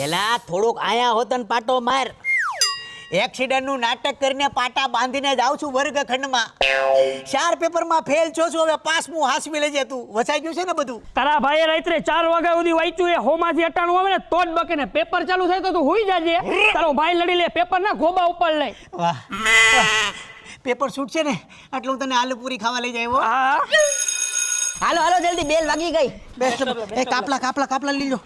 એલા થોડુંક આયા હોત ને પાટો માર. એક્સિડન્ટનું નાટક કરીને પાટા બાંધીને જ આવું છું વર્ગખંડમાં. 4 પેપરમાં ફેલ છો છું, હવે 5મું હાસવી લેજે તું. વસાઈ ગયું છે ને બધું? તારા ભાઈએ રાત્રે 4 વાગ્યા સુધી વાંચ્યું એ હોમાંથી 98 આવે ને તો જ બકે ને પેપર ચાલુ થાય તો તું હુઈ જાજે. તારો ભાઈ લડી લે પેપર ના ગોબા ઉપર લે. વાહ પેપર છૂટ છે ને એટલે હું તને આલુ પૂરી ખાવા લઈ જાય. હા હાલો હાલો જલ્દી બેલ વાગી ગઈ. એ કાપલા લીજો.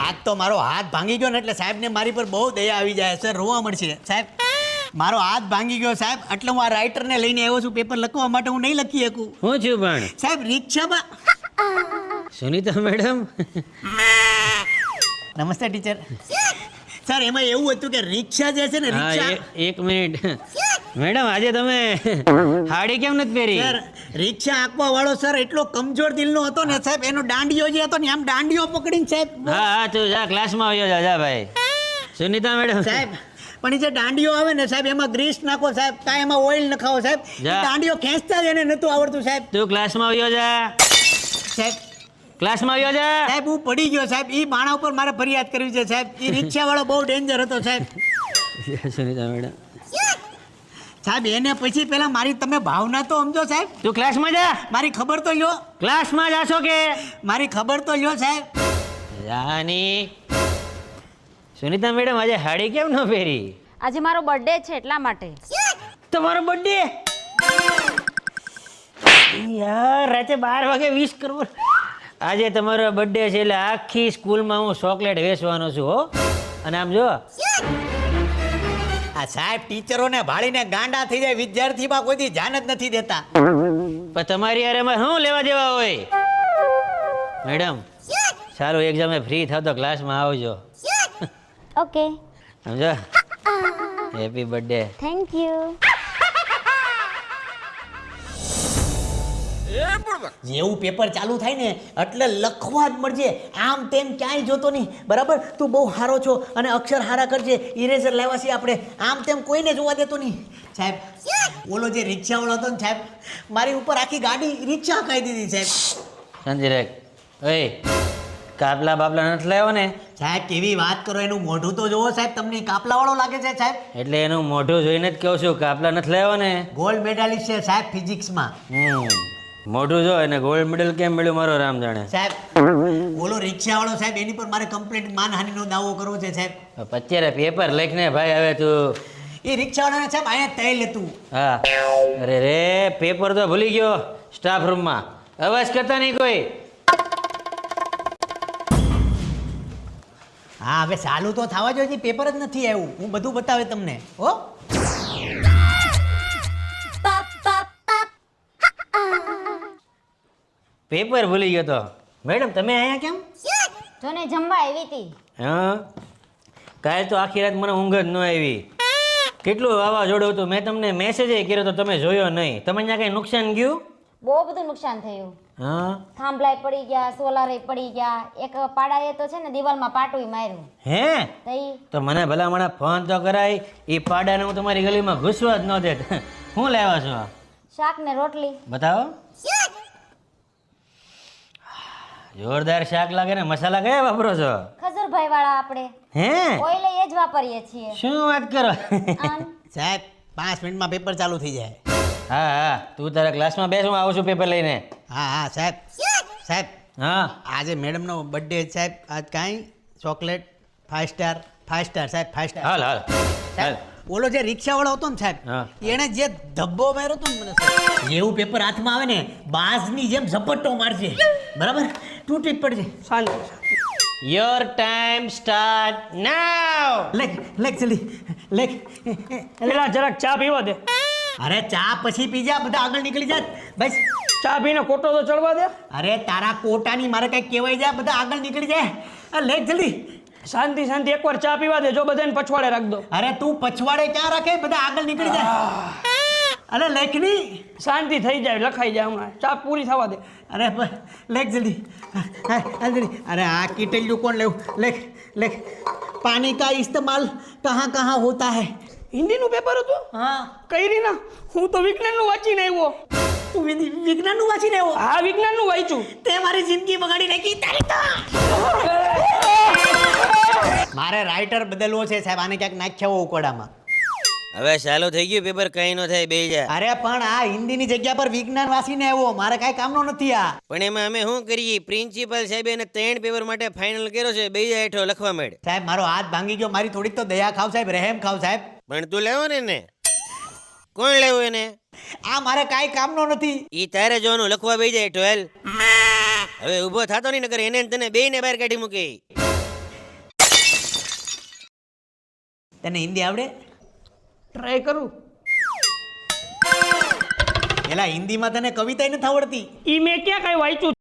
આજ તો મારો હાથ ભાંગી ગયો ને એટલે સાહેબને મારી પર બહુ દયા આવી જાય. સર રોવા મળશે સાહેબ. મારો હાથ ભાંગી ગયો સાહેબ એટલે હું આ રાઇટરને લઈને આવ્યો છું પેપર લખવા માટે. હું નહીં લખી શકું. હું છું પણ સાહેબ રિક્ષામાં. સુનીતા મેડમ. નમસ્તે ટીચર. સર એમાં એવું હતું કે રિક્ષા જે છે ને હા રિક્ષા. એક મિનિટ મેડમ આજે તમે હાડી કેમ નથી પહેરી? સર રિક્ષા આંકવા વાળો સર એટલો કમજોર દિલનો હતો ને સાહેબ, એનો દાંડિયો જે હતો ને આમ દાંડિયો પકડીને સાહેબ. હા તું જા ક્લાસમાં આવ્યો જા ભાઈ. સુનીતા મેડમ સાહેબ પણ એ જે દાંડિયો આવે ને સાહેબ એમાં ગ્રીસ નાખો સાહેબ, કાંઈ એમાં ઓઇલ નખાવો સાહેબ. જા. દાંડિયો ખેંચતા જ એને નતું આવડતું સાહેબ. તું ક્લાસમાં આવ્યો જા. સાહેબ ક્લાસમાં આવ્યો જા. સાહેબ હું પડી ગયો સાહેબ. એ બાણા ઉપર મારે ફરિયાદ કરવી છે સાહેબ. એ રિક્ષા વાળો બહુ ડેન્જર હતો સાહેબ. સુનીતા મેડમ સાહેબ એને પછી પેલા મારી તમે ભાવના તો સમજો સાહેબ. તું ક્લાસમાં જા. મારી ખબર તો લ્યો. ક્લાસમાં જાશો કે? મારી ખબર તો લ્યો સાહેબ. જાની. સુનીતા મેડમ આજે હાડી કેમ ન પહેરી? આજે મારો બર્થડે છે એટલા માટે. તમારો બર્થડે? યાર રાતે 12 વાગે વિશ કરવો. આજે તમારો બર્થડે છે એટલે આખી સ્કૂલમાં હું ચોકલેટ વેચવાનો છું હો. અને આમ જો આ સાહેબ ટીચરોને ભાળીને ગાંડા થઈ જાય, વિદ્યાર્થીમાં કોઈ દી ધ્યાન જ નથી દેતા. પણ તમારી યાર એમાં શું લેવા દેવા હોય? મેડમ સારું એક્ઝામે ફ્રી થાવ તો ક્લાસમાં આવજો. ઓકે સમજો? Happy birthday. Thank you. જેવું પેપર ચાલુ થાય ને એટલે લખવા જ મળજે. આમ તેમ ક્યાંય જોતો નહીં, બરાબર? તું બહુ સારો છો અને અક્ષર હારા કરજે. ઇરેઝર લાવ્યા છીએ આપણે. આમ તેમ કોઈને જોવા દેતો નહીં સાહેબ. ઓલો જે રિક્ષાવાળો હતો ને સાહેબ, મારી ઉપર આખી ગાડી રિક્ષા કહી દીધી સાહેબ. સંજય રેક ઓય કાપલા બાપલા નથી લાવ્યો ને? સાહેબ કેવી વાત કરો, એનું મોઢું તો જોવો સાહેબ. તમને કાપલાવાળો લાગે છે સાહેબ. એટલે એનું મોઢું જોઈને જ કહું છું કાપલા નથી લાવ્યો ને? ગોલ્ડ મેડાલિસ્ટ છે સાહેબ ફિઝિક્સમાં. મોઢું જો એને ગોલ્ડ મેડલ કેમ મળ્યું મારો રામ જાણે. સાહેબ ઓલો રિક્ષાવાળો સાહેબ એની પર મારે કમ્પ્લેટ માનહાનિનો દાવો કરવો છે સાહેબ. અત્યારે પેપર લખને ભાઈ હવે તું. એ રિક્ષાવાળાને સાહેબ અહીંયા તય લેતું. હા અરે રે પેપર તો ભૂલી ગયો સ્ટાફ રૂમમાં. અવાજ કરતા નહીં કોઈ. હા હવે ચાલુ તો થવા જોઈએ. પેપર જ નથી આવ્યું. હું બધું બતાવે તમને હો. પેપર ભૂલી ગયો તો. મેડમ તમે અહીંયા કેમ? જોને જમવા આવી હતી. હા કાલે તો આખી રાત મને ઊંઘ જ ન આવી. કેટલું વાવાઝોડું હતું. મેં તમને મેસેજ કર્યો તો તમે જોયો નહીં. તમે ત્યાં કઈ નુકસાન ગયું? બહુ બધું નુકસાન થયું. હા થાંભલાય પડી ગયા, સોલારે પડી ગયા. એક પાડાએ તો છે ને દિવાલમાં પાટું માર્યું. હે તઈ તો મને ભલા મને ફોન તો કરાય. એ પાડાને હું તમારી ગલીમાં ઘૂસવા જ ન દેત. શું લાવ્યા છો? શાક ને રોટલી. બતાવો. જોરદાર શાક લાગે ને. મસાલા કયા વાપરો છો? ખજૂરભાઈ વાળા આપણે હે ઓઇલ એ જ વાપરીએ છીએ. શું વાત કરો? આન. સાહેબ 5 મિનિટમાં પેપર ચાલુ થઈ જાય. હા હા તું તારા ક્લાસમાં બેસ, હું આવું છું પેપર લઈને. હા હા સાહેબ. સાહેબ હા આજે મેડમનો બર્થડે સાહેબ. આજ કાંઈ ચોકલેટ 5 સ્ટાર સાહેબ 5 સ્ટાર. હાલ હાલ હાલ. ઓલો જે રિક્ષાવાળો હતો ને સાહેબ, હા. એણે જે ધબ્બો માર્યો હતો ને મને સાહેબ, જેવું પેપર હાથમાં આવે ને બાજની જેમ ઝપટ્ટો મારશે, બરાબર? તૂટી જ પડશે. શાંતિ. યોર ટાઈમ સ્ટાર્ટ નાઉ. લેખ જલ્દી લેખ. પેલા જરાક ચા પીવા દે. અરે ચા પછી પી જા, બધા આગળ નીકળી જાત બસ. ચા પીને કોટો તો ચડવા દે. અરે તારા કોટાની મારે કઈ કહેવાય જાય, બધા આગળ નીકળી જાય. આ લેખ જલ્દી. શાંતિ શાંતિ એકવાર ચા પીવા દે. જો બધાને પછવાડે રાખ દો. અરે તું પછવાડે ક્યાં રાખે, બધા આગળ નીકળી જાય. અરે લેખની શાંતિ થઈ જાય, લખાઈ જાય હમણાં. ચા પૂરી થવા દે. અરે લેખ જલ્દી. હા જલ્દી. અરે આ કીટલ્યું કોણ લેવું? લેખ લેખ. પાણી કા ઇસ્तेमाल कहाँ कहाँ होता है? હિન્દીનું પેપર હતું. હા કઈ રીના હું તો વિજ્ઞાનનું વાંચીને આવ્યો. તું વિજ્ઞાનનું વાંચીને આવ્યો? હા વિજ્ઞાનનું વાંચ્યું. તે મારી જિંદગી બગાડી નાખી તારી તો. મારે રાઇટર બદલવો છે સાહેબ, આને ક્યાંક નાખ્યા હો ઉકોડામાં. હવે ચાલુ થઈ ગયું પેપર, કઈ ન થાય, બે જા. અરે પણ આ હિન્દીની જગ્યા પર વિજ્ઞાન વાંચીને આવ્યો, મારે કાંઈ કામનો નથી આ. પણ એમાં અમે શું કરીએ? પ્રિન્સિપલ સાહેબે એને 3 પેપર માટે ફાઇનલ કર્યો છે, બે જા હેઠો લખવા માંડ. સાહેબ મારો હાથ ભાંગી ગયો, મારી થોડીક તો દયા ખાવ સાહેબ, રહેમ ખાવ સાહેબ. પણ તું લેવો ને એને. કોણ લેવું એને? આ મારે કાંઈ કામનો નથી. ઈ તારે જોવાનું, લખવા બે જા હેઠો હેલ. હવે ઊભો થાતો નહીં, નકર એને ને તને બેયને બહાર કાઢી મૂકી. તને હિન્દી આવડે? ટ્રાય કરું. એલા હિન્દીમાં તને કવિતા નથી આવડતી? ઈ મેં ક્યાં કઈ વાંચ્યું